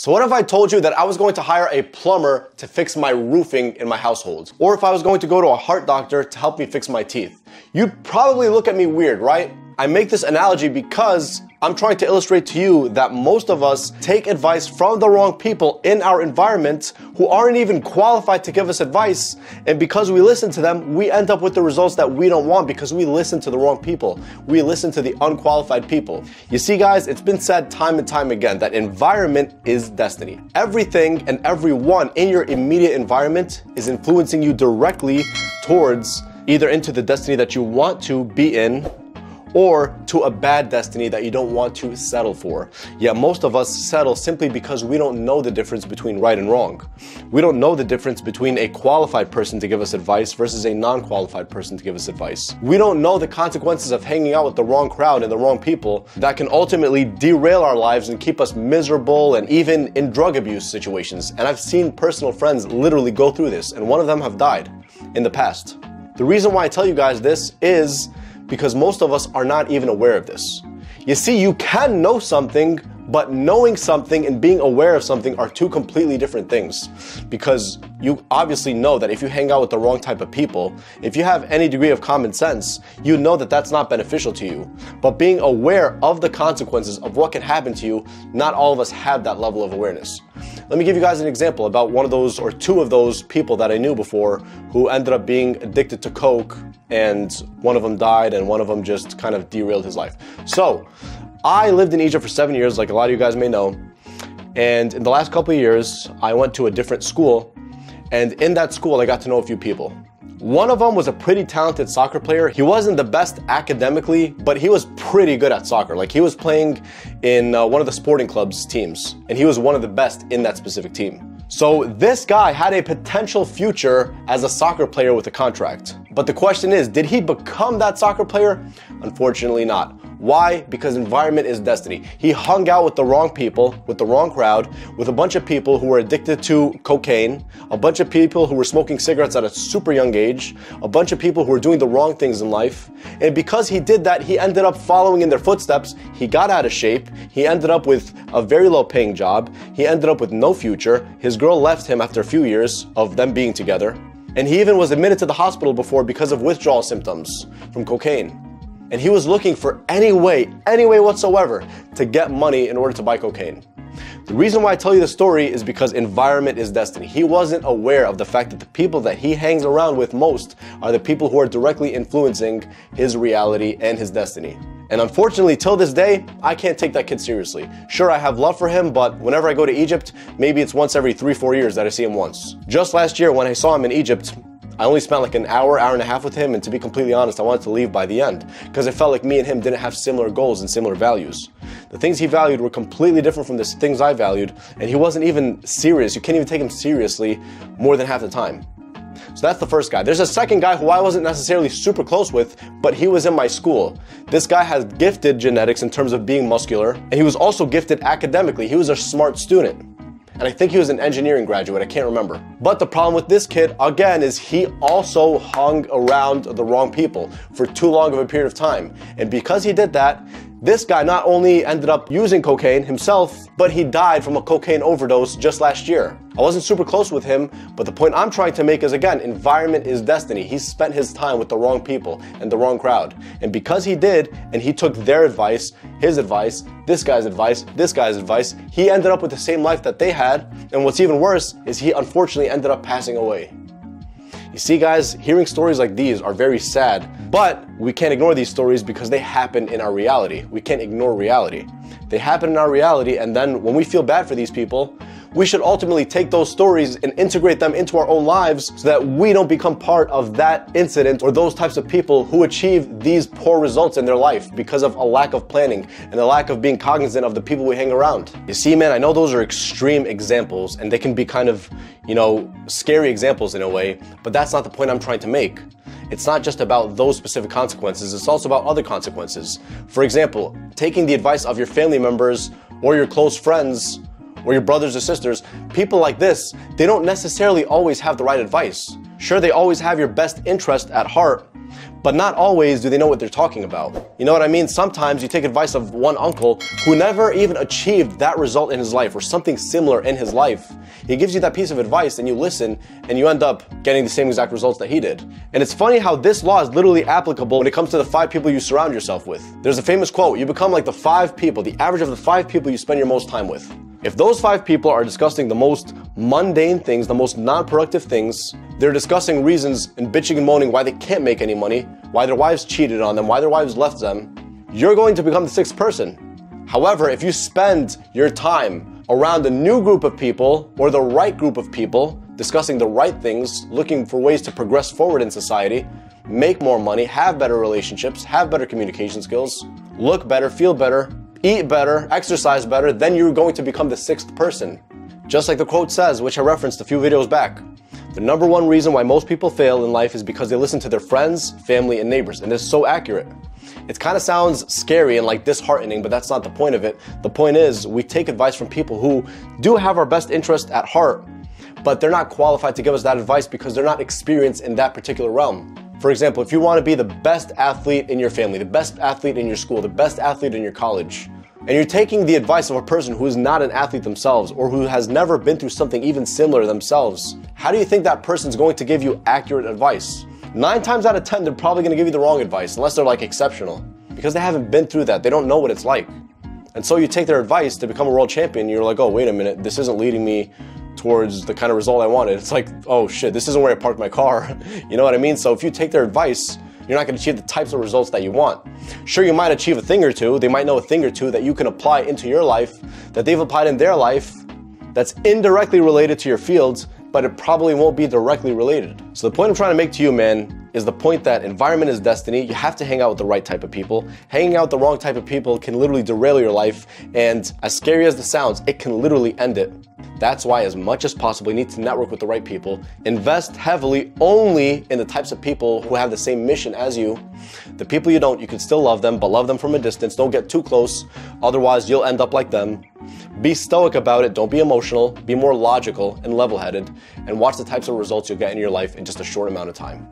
So what if I told you that I was going to hire a plumber to fix my roofing in my household? Or if I was going to go to a heart doctor to help me fix my teeth? You'd probably look at me weird, right? I make this analogy because I'm trying to illustrate to you that most of us take advice from the wrong people in our environment who aren't even qualified to give us advice, and because we listen to them, we end up with the results that we don't want because we listen to the wrong people. We listen to the unqualified people. You see guys, it's been said time and time again that environment is destiny. Everything and everyone in your immediate environment is influencing you directly towards either into the destiny that you want to be in, or to a bad destiny that you don't want to settle for. Yet most of us settle simply because we don't know the difference between right and wrong. We don't know the difference between a qualified person to give us advice versus a non-qualified person to give us advice. We don't know the consequences of hanging out with the wrong crowd and the wrong people that can ultimately derail our lives and keep us miserable and even in drug abuse situations. And I've seen personal friends literally go through this, and one of them have died in the past. The reason why I tell you guys this is because most of us are not even aware of this. You see, you can know something, but knowing something and being aware of something are two completely different things. Because you obviously know that if you hang out with the wrong type of people, if you have any degree of common sense, you know that that's not beneficial to you. But being aware of the consequences of what can happen to you, not all of us have that level of awareness. Let me give you guys an example about one of those or two of those people that I knew before who ended up being addicted to coke, and one of them died and one of them just kind of derailed his life. So I lived in Egypt for 7 years, like a lot of you guys may know. And in the last couple of years, I went to a different school. And in that school, I got to know a few people. One of them was a pretty talented soccer player. He wasn't the best academically, but he was pretty good at soccer. Like, he was playing in one of the sporting club's teams, and he was one of the best in that specific team. So this guy had a potential future as a soccer player with a contract. But the question is, did he become that soccer player? Unfortunately not. Why? Because environment is destiny. He hung out with the wrong people, with the wrong crowd, with a bunch of people who were addicted to cocaine, a bunch of people who were smoking cigarettes at a super young age, a bunch of people who were doing the wrong things in life. And because he did that, he ended up following in their footsteps. He got out of shape. He ended up with a very low paying job. He ended up with no future. His girl left him after a few years of them being together. And he even was admitted to the hospital before because of withdrawal symptoms from cocaine. And he was looking for any way whatsoever to get money in order to buy cocaine. The reason why I tell you the story is because environment is destiny. He wasn't aware of the fact that the people that he hangs around with most are the people who are directly influencing his reality and his destiny. And unfortunately, till this day, I can't take that kid seriously. Sure, I have love for him, but whenever I go to Egypt, maybe it's once every 3-4 years that I see him once. Just last year when I saw him in Egypt, I only spent like an hour and a half with him, and to be completely honest, I wanted to leave by the end because it felt like me and him didn't have similar goals and similar values. The things he valued were completely different from the things I valued, and he wasn't even serious. You can't even take him seriously more than half the time. So that's the first guy. There's a second guy who I wasn't necessarily super close with, but he was in my school. This guy has gifted genetics in terms of being muscular, and he was also gifted academically. He was a smart student. And I think he was an engineering graduate, I can't remember. But the problem with this kid, again, is he also hung around the wrong people for too long of a period of time. And because he did that, this guy not only ended up using cocaine himself, but he died from a cocaine overdose just last year. I wasn't super close with him, but the point I'm trying to make is, again, environment is destiny. He spent his time with the wrong people and the wrong crowd. And because he did, and he took their advice, his advice, this guy's advice, he ended up with the same life that they had. And what's even worse is he unfortunately ended up passing away. You see, guys, hearing stories like these are very sad, but we can't ignore these stories because they happen in our reality. We can't ignore reality. They happen in our reality, and then when we feel bad for these people, we should ultimately take those stories and integrate them into our own lives so that we don't become part of that incident or those types of people who achieve these poor results in their life because of a lack of planning and a lack of being cognizant of the people we hang around. You see, man, I know those are extreme examples and they can be kind of, scary examples in a way, but that's not the point I'm trying to make. It's not just about those specific consequences, it's also about other consequences. For example, taking the advice of your family members or your close friends or your brothers or sisters. People like this, they don't necessarily always have the right advice. Sure, they always have your best interest at heart, but not always do they know what they're talking about. You know what I mean? Sometimes you take advice of one uncle who never even achieved that result in his life or something similar in his life. He gives you that piece of advice and you listen and you end up getting the same exact results that he did. And it's funny how this law is literally applicable when it comes to the 5 people you surround yourself with. There's a famous quote, you become like the 5 people, the average of the 5 people you spend your most time with. If those 5 people are discussing the most mundane things, the most non-productive things, they're discussing reasons and bitching and moaning why they can't make any money, why their wives cheated on them, why their wives left them, you're going to become the 6th person. However, if you spend your time around a new group of people or the right group of people, discussing the right things, looking for ways to progress forward in society, make more money, have better relationships, have better communication skills, look better, feel better, eat better, exercise better, then you're going to become the 6th person. Just like the quote says, which I referenced a few videos back, the number 1 reason why most people fail in life is because they listen to their friends, family, and neighbors, and it's so accurate. It kind of sounds scary and like disheartening, but that's not the point of it. The point is, we take advice from people who do have our best interest at heart, but they're not qualified to give us that advice because they're not experienced in that particular realm. For example, if you want to be the best athlete in your family, the best athlete in your school, the best athlete in your college, and you're taking the advice of a person who is not an athlete themselves or who has never been through something even similar themselves, how do you think that person's going to give you accurate advice? 9 times out of 10, they're probably going to give you the wrong advice, unless they're like exceptional, because they haven't been through that. They don't know what it's like. And so you take their advice to become a world champion, and you're like, oh, wait a minute, this isn't leading me towards the kind of result I wanted. It's like, oh shit, this isn't where I parked my car. You know what I mean? So if you take their advice, you're not going to achieve the types of results that you want. Sure, you might achieve a thing or two. They might know a thing or two that you can apply into your life, that they've applied in their life, that's indirectly related to your fields, but it probably won't be directly related. So the point I'm trying to make to you, man, is the point that environment is destiny. You have to hang out with the right type of people. Hanging out with the wrong type of people can literally derail your life, and as scary as this sounds, it can literally end it. That's why, as much as possible, you need to network with the right people. Invest heavily only in the types of people who have the same mission as you. The people you don't, you can still love them, but love them from a distance. Don't get too close, otherwise you'll end up like them. Be stoic about it, don't be emotional, be more logical and level-headed, and watch the types of results you'll get in your life in just a short amount of time.